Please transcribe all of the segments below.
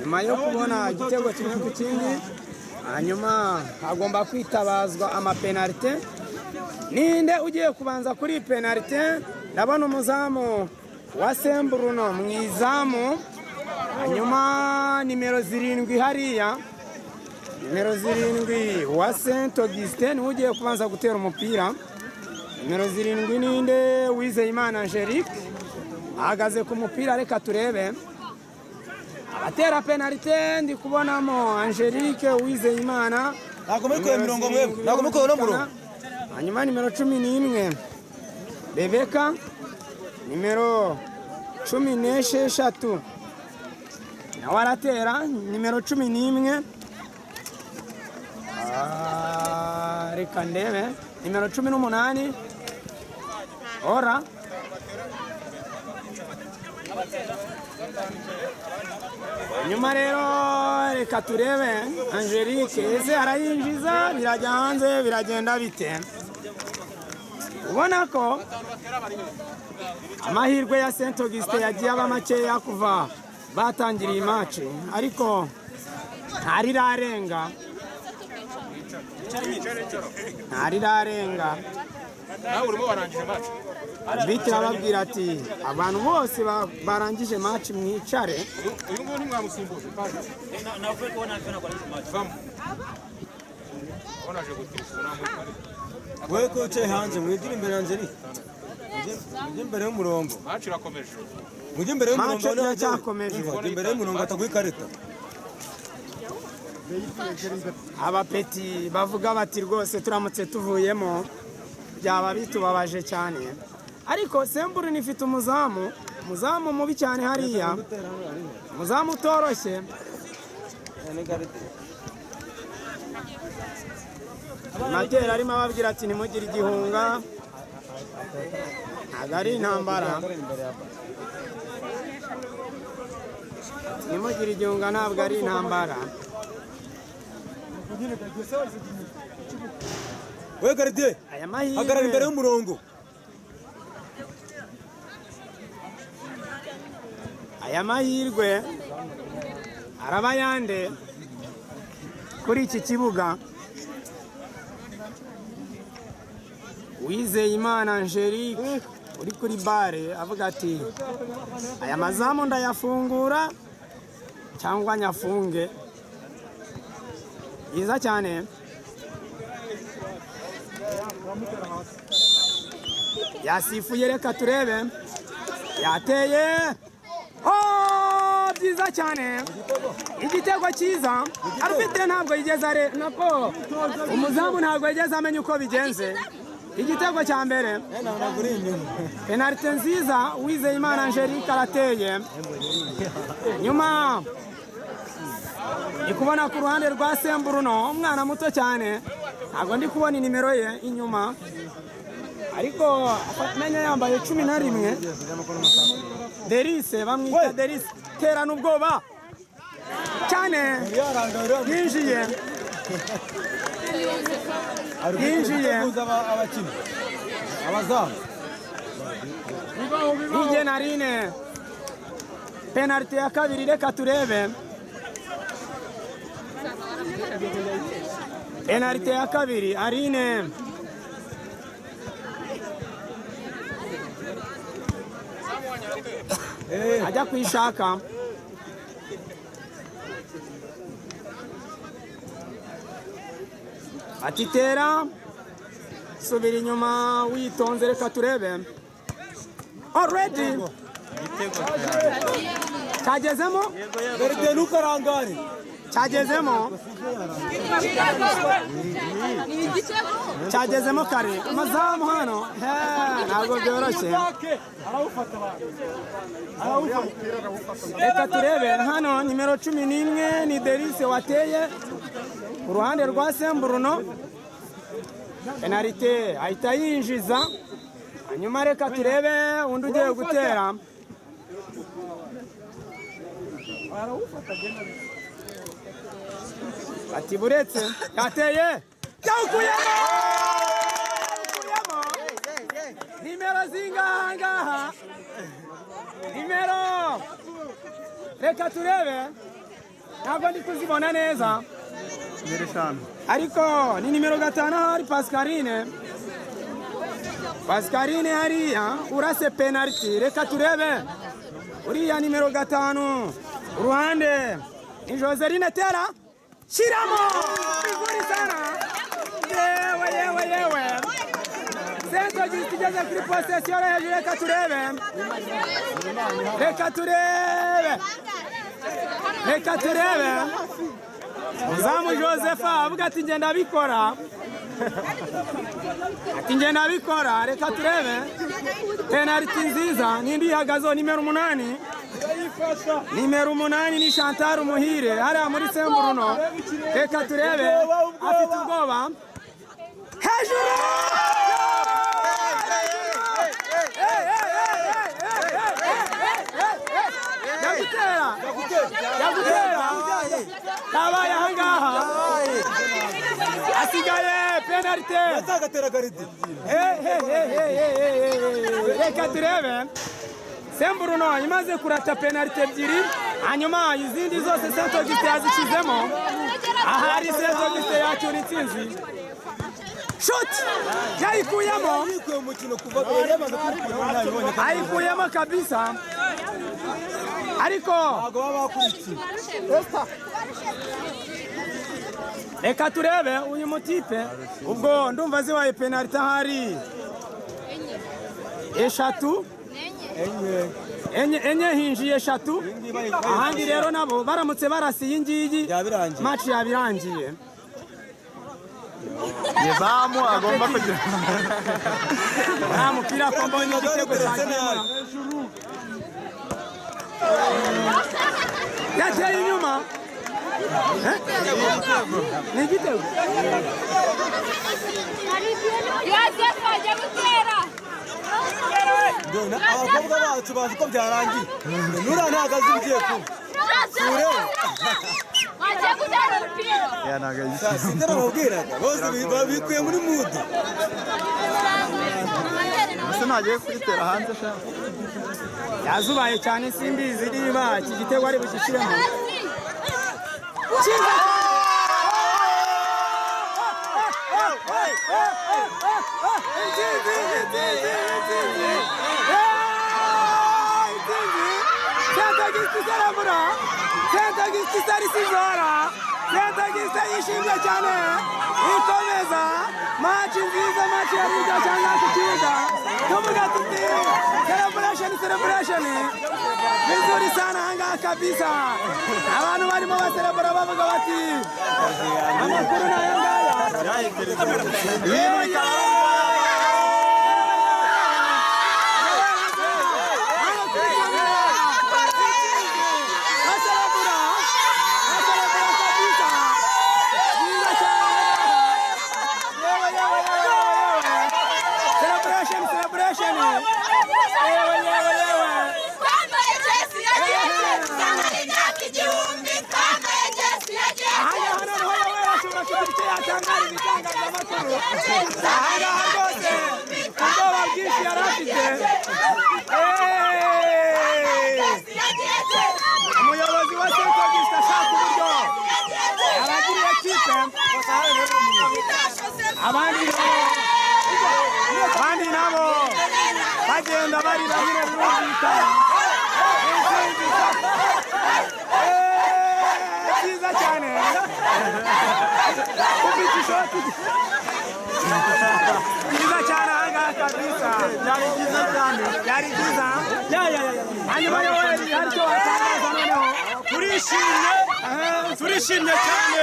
nyuma yo kubona igitego kimwe ku kindi, hanyuma hagomba kwitabazwa amapenalite. Ninde ugiye kubanza kuri penalite? Ndabona umuzamu wa Sembruno mwizamu, hanyuma nimero 7 hariya, nimero 7 wa Saint Augustin ugiye kubanza gutera umupira. Nimero 7 ninde? Uwizeyimana Angelique ahagaze ku mupira. Reka turebe atera penalite. Ndi kubonamo Angelique Uwizeyimana, hanyuma nimero 11 Rebeka, nimero 16 nawe aratera, nimero 11 reka ndebe, nimero 18 Ora, nyuma rero reka turebe Angelique ese arayinjiza, birajya hanze, biragenda bite? Ubona ko amahirwe ya Saint Augustin yagiye aba makeya kuva batangiriye match, ariko ntarirarenga. Nawe urimo barangije match. Arbitire ababwira ati abantu bose barangije match mwicare. Uyu nguyu ntimwamusimbuje. Navuye kubona afana kwa match. Vamo. Onaje gutirukura muri. Wewe ko cye hanze mwigire imbere Angelique. Mujye imbere y'umurongo. Match irakomeje. Mujye imbere y'umurongo Match cyakomeje. Imbere y'umurongo ataguye kareta. Abapeti bavuga bati rwose turamutse tuvuyemo byaba bitubabaje cyane, ariko Sembruno ifite umuzamu mubi cyane hariya, umuzamu utoroshye. Matera arimo ababwira ati ntimugire igihunga, ntabwo ari intambara, ntimugire igihunga, ntabwo ari intambara. Wewe gardien, hagarara imbere y'umurongo. Aya mahirwe araba yande kuri iki kibuga. Uwizeyimana Angelique uri kuri bare avuga ati aya mazamu ndayafungura cyangwa nyafunge. Iza cyane yasifuye, reka turebe, yateye, byiza cyane, igitego cyiza. Arbitire ntabwo yigeze nako umuzamu ntabwo yigeze amenya uko bigenze. Igitego cya mbere, penalite nziza, Uwizeyimana Angelique arateye. Nyuma ndi kubona ku ruhande rwa Sembruno umwana muto cyane, ntabwo ndi kubona nimero ye inyuma, ariko menya yambaye 11 Derice, bamwita Derice, terana ubwoba cyane, yinjiye Abazamu Ije Narine, penalite ya kabiri. Reka turebe penalite ya kabiri, Arine ajya kwishaka, atitera, subira inyuma witonze. Reka turebe, already cyagezemo, gardien ukarangare cyagezemo kare. Amazamu hano ntabwo byoroshye. Reka turebe hano, nimero 11 ni Derice wateye ku ruhande rwa Sembruno, penalite ahita yinjiza. Hanyuma reka turebe undi ugiye gutera. Ati buretse yateye, yawukuyemo, nimero zingaha, nimero reka turebe ntabwo ndi kuzibona neza ariko ni nimero 5 hari Pascaline hariya urase penalty reka turebe uriya nimero 5 uruhande ni Joseline Tera shiramo vizuri sana yewe Sento gistigeze kuri possession hejuru reka turebe Muzamu Joseph avuga ati ngenda abikora reka turebe penalty nziza nindi ihagaze nimero 8 ni Chantal Umuhire hariya muri Semburuno reka turebe afite ubwoba hejuru yagutera kabaye ahangaha asigaye penalty yazagatera garide reka turebe Semburuno imaze kurata penalty ebyiri hanyuma izindi zose Saint Augustin yazishizemo ahari Saint Augustin yacyura intsinzi shoot yayikuyemo ayikuyemo kabisa ariko reka turebe uyu mutipe ubwo ndumva zibaye penalty ahari eshatu enye hinjiye eshatu ahandi rero nabo baramutse barasiye ingiyi match yabirangiye Yezamu agomba kugira mupira ko mbonye igitego cyane yateye inyuma ni igitego Yozefu ajya gutera abakobwa bacu bazi ko byarangiye nura ntago azi ibigiye kuba ajya gutera umupira sindara babwiraga bose bikuye muri mudu ese nagiye kwitera hanze sha yazubaye cyane simbizi niba iki gitego ari bugishiremo yishimye cyane ikomeza match nziza match ya Liga cyangwa kukiga tuvuga tuti celebration vizuri sana hanga kabisa abantu barimo baserebora bavuga bati amakuru na yangaya umuyobozi wa Saint Augustin ashaka uburyo abagiriye ekipe abandi nabo bagenda barira nyine birumvikana byiza cyane kubita ishoti byiza cyane ahangaha kabisa byari byiza cyane byari byiza hanyuma yewe hari icyo watangaza noneho turishimye cyane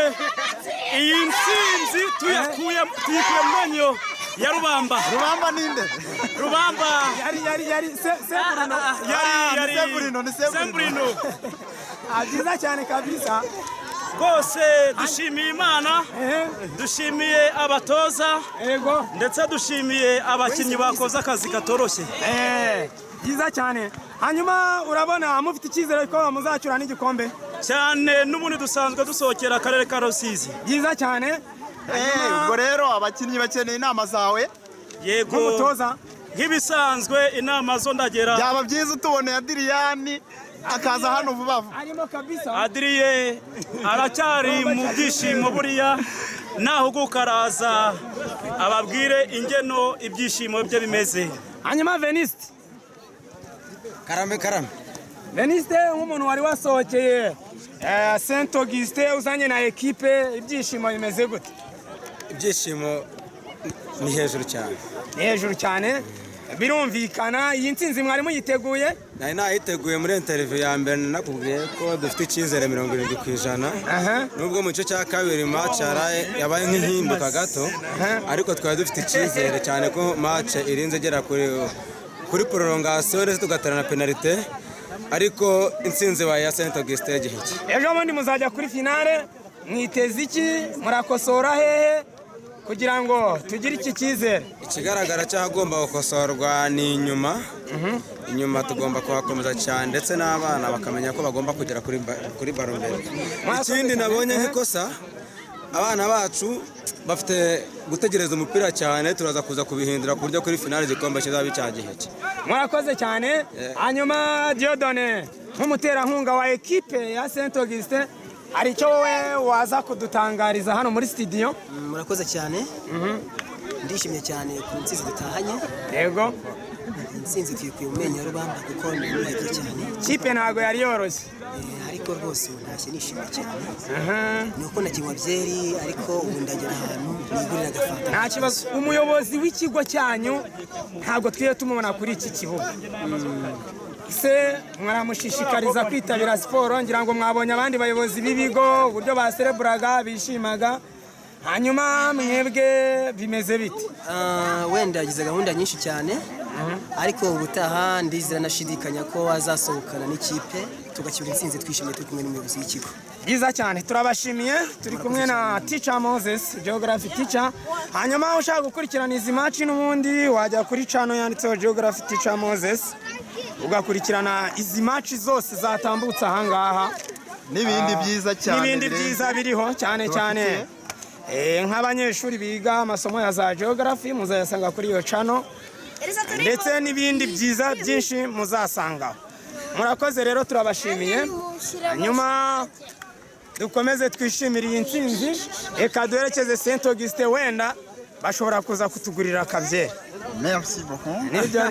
iyi ntsinzi tuyikuye menyo ya Rubamba ninde Rubamba yari Semburino byiza cyane kabisa rwose dushimiye Imana dushimiye abatoza yego ndetse dushimiye abakinnyi bakoze akazi katoroshye byiza cyane hanyuma urabona mufite icyizere ko muzacura n'igikombe cyane n'ubundi dusanzwe dusohokera akarere ka Rusizi byiza cyane ubwo rero abakinnyi bakeneye inama zawe yego nk'umutoza nk'ibisanzwe inama zo ndagera byaba byiza utuboneye Adriyani akaza hano vuba vuba. arimo kabisa. Adriye aracyari mu byishimo buriya nahuguka araza ababwire ingeno ibyishimo bye bimeze. Hanyuma Veniste. Karame. Veniste nk'umuntu wari wasohokeye Saint Augustin uzanye na ekipe, ibyishimo bimeze gute? Ibyishimo ni hejuru cyane. Ni hejuru cyane. Birumvikana iyi ntsinzi mwari muyiteguye? Nari nayiteguye muri interview ya mbere nakubwiye ko dufite icyizere 70%. Nubwo mu gice cya kabiri match yabaye nk'ihinduka gato, ariko twari dufite icyizere cyane ko match irinze igera kuri prolongation rero tugatarana penalty, ariko intsinzi ya Saint Augustin gihiki. Ejo bundi muzajya kuri finale, mwiteze iki? Murakosora hehe kugira ngo tugire iki cyizere? Ikigaragara cyagomba gukosorwa ni inyuma tugomba kuhakomeza cyane, ndetse n'abana bakamenya ko bagomba kugera kuri baro mbere. Ikindi nabonye nk'ikosa, abana bacu bafite gutegereza umupira cyane, turaza kuza kubihindura ku buryo kuri finale igikombe kizaba icyagiheke. Murakoze cyane. Hanyuma Dieudonné nk'umuterankunga wa ekipe ya Saint Augustin, hari icyo wowe waza kudutangariza hano muri studio? Murakoze cyane. Ndishimye cyane ku ntsinzi dutahanye. Yego. Intsinzi twikuye umenya rubamba kuko niragiye cyane. Kipe ntago yari yoroshye. Ariko rwose ntashye nishimye cyane. Nuko nakinywa byeri, ariko ubu ndagera ahantu nigurira agafanta. Nta kibazo. Umuyobozi w'ikigo cyanyu ntabwo twiye tumubona kuri iki kibuga. Se mwaramushishikariza kwitabira siporo, ngira ngo mwabonye abandi bayobozi b'ibigo uburyo basereburaga bishimaga. Hanyuma mwebwe bimeze bite? Wenda yagize gahunda nyinshi cyane, ariko ubutaha ndizera nashidikanya ko azasohokana n'ikipe tugacyura intsinzi twishimiye turi kumwe n'umuyobozi w'ikigo. Byiza cyane, turabashimiye. Turi kumwe na Teacher Moses, Geography Teacher. Hanyuma ushaka gukurikirana izi match n'ubundi wajya kuri channel yanditseho Geography Teacher Moses, ugakurikirana izi match zose zatambutse ahangaha N'ibindi byiza cyane. N'ibindi byiza biriho cyane nk'abanyeshuri biga amasomo ya za Geography muzayasanga kuri iyo channel, ndetse n'ibindi byiza byinshi muzasanga. Murakoze rero, turabashimiye. Hanyuma dukomeze twishimire iyi ntsinzi, reka duherekeze Saint Augustin, wenda bashobora kuza kutugurira akabyeri. Merci beaucoup. Nibyo